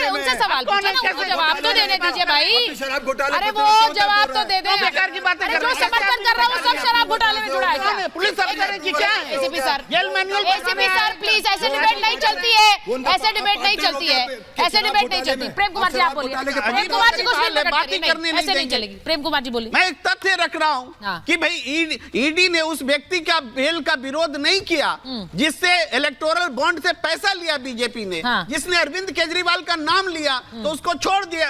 उनसे सवाल पूछे ना, उनको जवाब तो देने दीजिए भाई। अरे वो जवाब तो दे दे। बेकार की बातें कर रहे जो समर्थन कर रहा है वो सब शराब घोटाले में जुड़ा है क्या? पुलिस अफसर की क्या है? ACP sir, jail manual ACP sir please, ऐसे डिबेट नहीं चलती है, ऐसे डिबेट नहीं चलती है, ऐसे डिबेट नहीं चलती। प्रेम कुमार जी आप बोलिए। प्रेम कुमार जी को ऐसे नहीं चलेगी। प्रेम कुमार जी बोलिए। मैं एक तथ्य रख रहा हूं कि भाई ईडी ने उस व्यक्ति का बेल का विरोध नहीं किया जिससे इलेक्टोरल बॉन्ड से पैसा लिया बीजेपी ने, जिसने अरविंद केजरीवाल का नाम लिया तो उसको छोड़ दिया,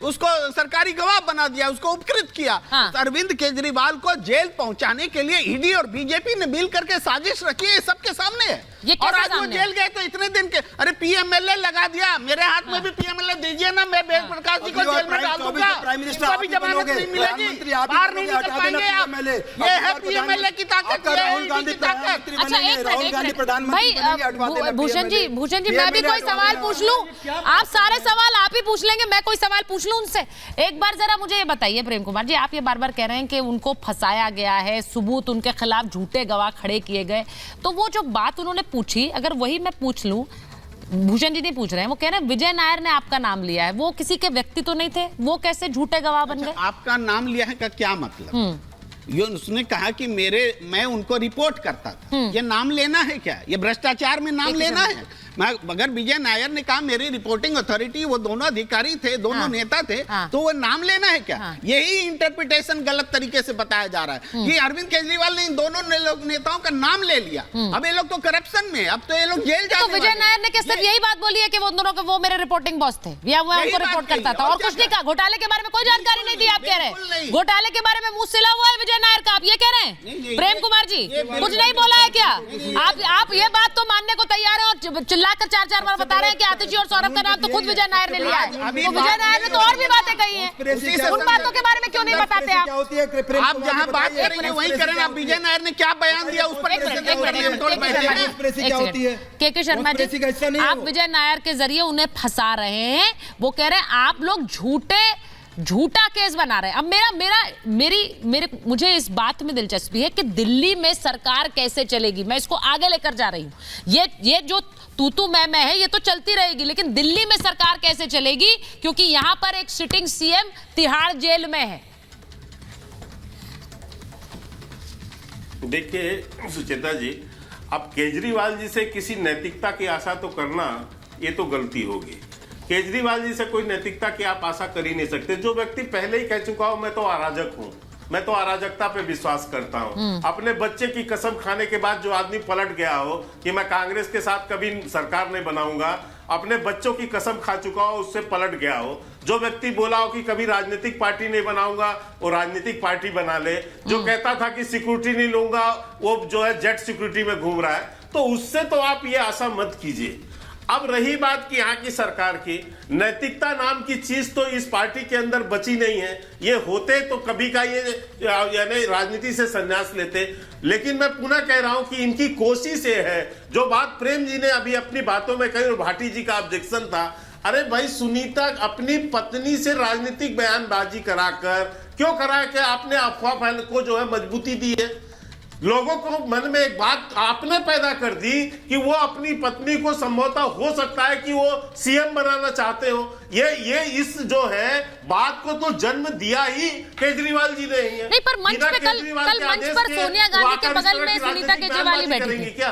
उसको सरकारी गवाह बना दिया, उसको उपकृत किया। तो अरविंद केजरीवाल को जेल पहुंचाने के लिए ईडी और बीजेपी ने मिल करके साजिश रखी है, सबके सामने है। और आज वो जेल गए तो इतने दिन के, अरे पीएमएलए लगा दिया, मेरे हाथ में भी पीएमएलए दीजिए ना, मैं वेद प्रकाश जी को जेल में डाल दूंगा, कभी जमानत नहीं मिलेगी, बाहर नहीं निकल पाएंगे आप। ये है पीएमएलए की ताकत, राहुल गांधी प्रधानमंत्री। अच्छा भाई भूषण जी, मैं भी कोई सवाल पूछ लूं? आप सारे सवाल आप ही पूछ लेंगे, मैं कोई सवाल पूछ लूं उनसे? एक बार जरा मुझे ये बताइए प्रेम कुमार जी, आप ये बार बार कह रहे हैं कि उनको फंसाया गया है, सबूत उनके खिलाफ झूठे गवाह खड़े किए गए, तो वो जो बात उन्होंने पूछी अगर वही मैं पूछ लूं, भूषण जी नहीं पूछ रहे हैं, वो कह रहे हैं विजय नायर ने आपका नाम लिया है, वो किसी के व्यक्ति तो नहीं थे, वो कैसे झूठे गवाह बन गए? आपका नाम लिया है का क्या मतलब? ये उसने कहा कि मैं उनको रिपोर्ट करता था, ये नाम लेना है क्या? ये भ्रष्टाचार में नाम लेना है? अगर विजय नायर ने कहा मेरी रिपोर्टिंग अथॉरिटी, वो दोनों अधिकारी थे, दोनों नेता थे, तो वो नाम लेना है क्या? यही इंटरप्रिटेशन गलत तरीके से बताया जा रहा है कि अरविंद केजरीवाल ने इन दोनों नेताओं का नाम ले लिया, अब ये लोग तो करप्शन में, अब तो ये लोग जेल जाने। तो विजय नायर ने सिर्फ यही बात बोली है कि वो दोनों वो मेरे रिपोर्टिंग बॉस थे या वो हमको रिपोर्ट करता था, और कुछ नहीं कहा? घोटाले के बारे में कोई जानकारी नहीं दी आप कह रहे हैं? घोटाले के बारे में मुंह सिला हुआ है विजय नायर का, आप ये कह रहे हैं? प्रेम कुमार जी कुछ नहीं बोला है क्या? आप ये बात तो मानने को तैयार है और चिल्लाकर 4-4 बार बता रहे हैं कि आतिश जी और सौरभ का नाम तो खुद विजय नायर ने लिया है, तो विजय नायर ने तो और भी बातें कही हैं, उन बातों के बारे में क्यों नहीं बताते आप? आप जहां बात करेंगे वहीं करें। आप विजय नायर ने क्या बयान दिया उस पर के शर्मा जी, आप विजय नायर के जरिए उन्हें फंसा रहे हैं, वो कह रहे हैं आप लोग झूठा केस बना रहे हैं। अब मेरे मुझे इस बात में दिलचस्पी है कि दिल्ली में सरकार कैसे चलेगी, मैं इसको आगे लेकर जा रही हूं। ये जो तू मैं है ये तो चलती रहेगी, लेकिन दिल्ली में सरकार कैसे चलेगी, क्योंकि यहां पर एक सिटिंग सीएम तिहाड़ जेल में है। देखिए सुचेता जी, अब केजरीवाल जी से किसी नैतिकता की आशा तो करना ये तो गलती होगी। केजरीवाल जी से कोई नैतिकता की आप आशा कर ही नहीं सकते। जो व्यक्ति पहले ही कह चुका हो मैं तो अराजक हूं, मैं तो अराजकता पे विश्वास करता हूं, अपने बच्चे की कसम खाने के बाद जो आदमी पलट गया हो कि मैं कांग्रेस के साथ कभी सरकार नहीं बनाऊंगा, अपने बच्चों की कसम खा चुका हो, उससे पलट गया हो, जो व्यक्ति बोला हो कि कभी राजनीतिक पार्टी नहीं बनाऊंगा वो राजनीतिक पार्टी बना ले, जो कहता था कि सिक्योरिटी नहीं लूंगा वो जो है जेट सिक्योरिटी में घूम रहा है, तो उससे तो आप ये आशा मत कीजिए। अब रही बात कि यहाँ की सरकार की नैतिकता नाम की चीज तो इस पार्टी के अंदर बची नहीं है। ये होते तो कभी का ये यानी राजनीति से संन्यास लेते, लेकिन मैं पुनः कह रहा हूं कि इनकी कोशिश ये है, जो बात प्रेम जी ने अभी अपनी बातों में कही और भाटी जी का ऑब्जेक्शन था, अरे भाई सुनीता अपनी पत्नी से राजनीतिक बयानबाजी कराकर क्यों करा के आपने अफवाह फैल को जो है मजबूती दी है, लोगों को मन में एक बात आपने पैदा कर दी कि वो अपनी पत्नी को संभवतः हो सकता है कि वो सीएम बनाना चाहते हो। ये इस जो है बात को तो जन्म दिया ही केजरीवाल जी ने ही है। नहीं, पर मंच पे कल मंच पर सोनिया गांधी के बगल में सुनीता केजरीवाल बैठी थी क्या?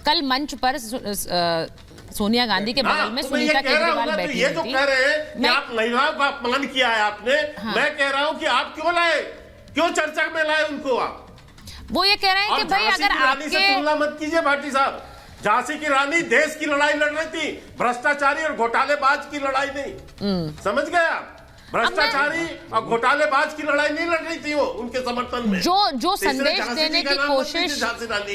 कल मंच पर सोनिया गांधी के बगल में सुनीता केजरीवाल बैठी थी। ये जो कह रहे हैं कि आप महिलाओं का अपमान किया है आपने, मैं कह रहा हूं कि आप क्यों लाए, क्यों चर्चा में लाए उनको? आप वो ये कह रहे हैं कि भाई अगर आपके तुलना मत कीजिए भाटी साहब, झांसी की रानी देश की लड़ाई लड़ रही थी, भ्रष्टाचारी और घोटालेबाज की लड़ाई नहीं। समझ गए आप? भ्रष्टाचारी और घोटालेबाज की लड़ाई नहीं लड़ रही थी वो उनके समर्थन में। जो संदेश देने की कोशिश,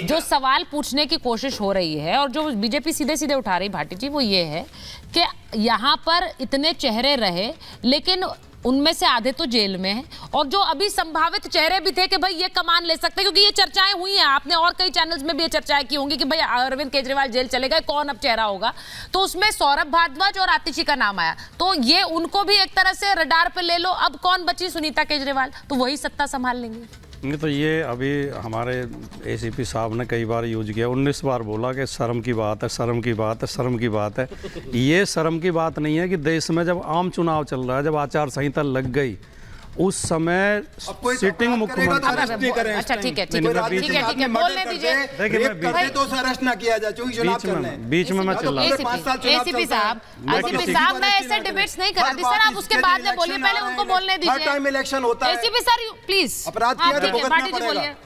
जो सवाल पूछने की कोशिश हो रही है और जो बीजेपी सीधे सीधे उठा रही भाटी जी, वो ये है कि यहाँ पर इतने चेहरे रहे लेकिन उनमें से आधे तो जेल में हैं, और जो अभी संभावित चेहरे भी थे कि भाई ये कमान ले सकते, क्योंकि ये चर्चाएं हुई हैं, आपने और कई चैनल्स में भी ये चर्चाएं की होंगी कि भाई अरविंद केजरीवाल जेल चले गए, कौन अब चेहरा होगा, तो उसमें सौरभ भारद्वाज और आतिशी का नाम आया, तो ये उनको भी एक तरह से रडार पे ले लो। अब कौन बची? सुनीता केजरीवाल, तो वही सत्ता संभाल लेंगे। नहीं तो ये अभी हमारे एसीपी साहब ने कई बार यूज किया, 19 बार बोला कि शर्म की बात है, शर्म की बात है, शर्म की बात है। ये शर्म की बात नहीं है कि देश में जब आम चुनाव चल रहा है, जब आचार संहिता लग गई, उस समय सिटिंग मुख्यमंत्री। अच्छा ठीक है बोलने दीजिए। देखिए तो अरेस्ट ना किया जाए क्योंकि चुनाव चल रहे हैं। बीच में मैं चिल्ला एसीपी साहब मैं ऐसे डिबेट्स नहीं कराती सर, आप उसके बाद में बोलिए, पहले उनको बोलने दीजिए। हर टाइम इलेक्शन होता है। एसीपी सर प्लीज, अपराध किया तो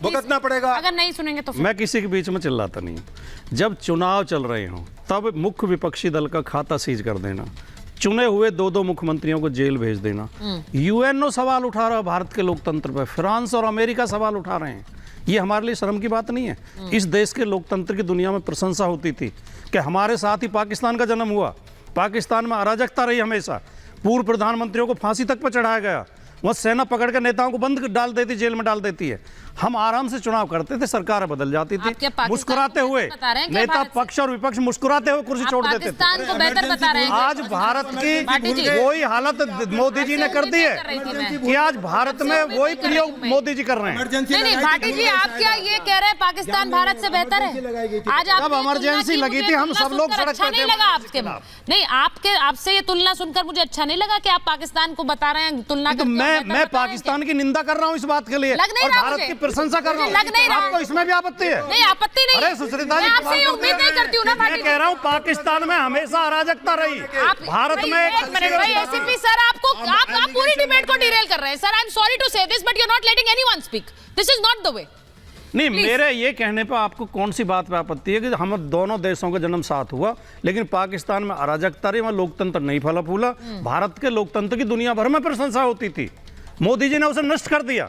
भुगतना पड़ेगा। अगर नहीं सुनेंगे तो मैं किसी के बीच में चिल्लाता नहीं। जब चुनाव चल रहे हो तब मुख्य विपक्षी दल का खाता सीज कर देना, चुने हुए 2 मंत्रियों को जेल भेज देना, यूएनओ सवाल उठा रहा है भारत के लोकतंत्र पर, फ्रांस और अमेरिका सवाल उठा रहे हैं। ये हमारे लिए शर्म की बात नहीं है। इस देश के लोकतंत्र की दुनिया में प्रशंसा होती थी कि हमारे साथ ही पाकिस्तान का जन्म हुआ। पाकिस्तान में अराजकता रही हमेशा, पूर्व प्रधानमंत्रियों को फांसी तक पर चढ़ाया गया, वह सेना पकड़ कर नेताओं को बंद डाल देती, जेल में डाल देती है। हम आराम से चुनाव करते थे, सरकार बदल जाती थी, मुस्कुराते हुए नेता पक्ष और विपक्ष मुस्कुराते हुए कुर्सी छोड़ देते थे। आज भारत की वही हालत मोदी जी ने कर दी है कि आज भारत में वही प्रयोग मोदी जी कर रहे हैं। नहीं भाटी जी, आप क्या ये कह रहे हैं पाकिस्तान भारत से बेहतर है? आज जब इमरजेंसी लगी थी हम सब लोग सड़क पर थे। लगा आपके नहीं, आपसे ये तुलना सुनकर मुझे अच्छा नहीं लगा कि आप पाकिस्तान को बता रहे हैं तुलना। मैं पाकिस्तान की निंदा कर रहा हूँ इस बात के लिए, और भारत की प्रशंसा कर रहा हूँ। लग नहीं रहा आपको इसमें भी आपत्ति है? नहीं, आपत्ति नहीं। अरे सुचरिता जी, आपसे ये उम्मीद नहीं करती हूँ ना। मैं कह रहा हूँ पाकिस्तान में हमेशा अराजकता रही, भारत में। एसीपी सर, आप पूरी डिबेट को डिरेल कर रहे हैं sir. I am sorry to say this but you are not letting anyone speak. This is not the way. नहीं, मेरे ये कहने पर आपको कौन सी बात पे आपत्ति है कि हम दोनों देशों का जन्म साथ हुआ, लेकिन पाकिस्तान में अराजकता रही, वहाँ लोकतंत्र नहीं फला फूला। भारत के लोकतंत्र की दुनिया भर में प्रशंसा होती थी, मोदी जी ने उसे नष्ट कर दिया।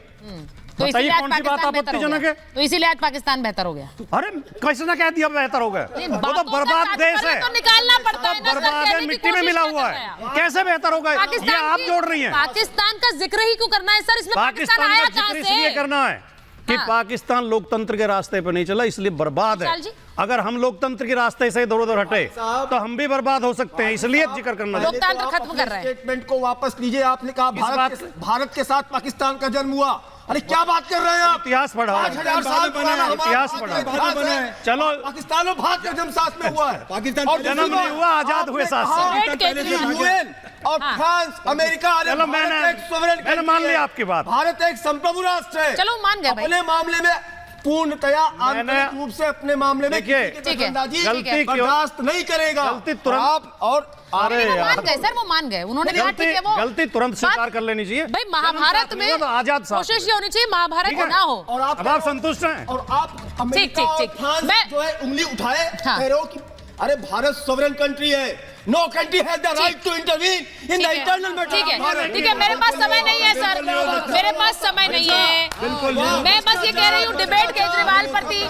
तो बताइए कौन सी बात आपत्तिजनक है? तो इसीलिए आज पाकिस्तान बेहतर हो गया। अरे कैसे ना कह दिया बेहतर हो गया? वो तो बर्बाद देश है, तो निकालना पड़ता है, बर्बाद है, मिट्टी में मिला हुआ है, कैसे बेहतर हो गया? ये आप जोड़ रही हैं। पाकिस्तान का जिक्र ही क्यों करना है सर? इसमें पाकिस्तान का जिक्र इसलिए करना है कि पाकिस्तान लोकतंत्र के रास्ते पर नहीं चला, इसलिए बर्बाद है। अगर हम लोकतंत्र के रास्ते से इधर उधर हटे तो हम भी बर्बाद हो सकते हैं, इसलिए जिक्र करना। लोकतंत्र खत्म कर रहे हैं। स्टेटमेंट को वापस लीजिए। आपने कहा भारत के साथ पाकिस्तान का जन्म हुआ। अरे क्या बात कर रहे हैं आप? इतिहास पढ़ा, 5000 साल पुराना इतिहास पढ़ा। चलो, पाकिस्तान और भारत का जन्म साथ में हुआ है। पाकिस्तान और जन्म नहीं हुआ, आजाद हुए साथ। यूएन और फ्रांस, अमेरिका, चलो मैंने मान लिया आपकी बात। भारत एक संप्रभु राष्ट्र है। चलो मान गए। अपने मामले में पूर्णतया आंतरिक रूप से अपने मामले में गलती बर्दाश्त नहीं करेगा। गलती तुरंत आप और अरे मान गए सर, वो मान गए। उन्होंने कहा ठीक है, वो गलती तुरंत स्वीकार कर लेनी चाहिए। भाई महाभारत में आजाद कोशिश ये होनी चाहिए महाभारत हो ना हो। और आप संतुष्ट हैं? और आप अमेरिका और फ्रांस जो है उंगली उठाए, कह रहे हो कि अरे भारत सोवरेन कंट्री है। No country has the right to intervene in the internal matters. ठीक है, मेरे पास समय नहीं है सर, मेरे पास समय नहीं है। मैं बस ये कह रही हूँ डिबेट केजरीवाल पर थी,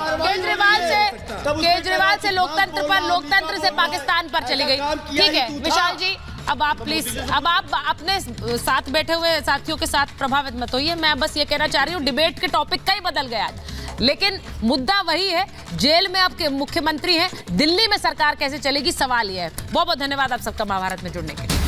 केजरीवाल से लोकतंत्र पर, लोकतंत्र से पाकिस्तान पर चली गई। ठीक है विशाल जी, अब आप प्लीज, अब आप अपने साथ बैठे हुए साथियों के साथ प्रभावित मत होइए। मैं बस ये कहना चाह रही हूँ डिबेट के टॉपिक कई बदल गया आज, लेकिन मुद्दा वही है। जेल में अब मुख्यमंत्री हैं, दिल्ली में सरकार कैसे चलेगी, सवाल यह है। बहुत बहुत धन्यवाद आप सबका महाभारत में जुड़ने के लिए।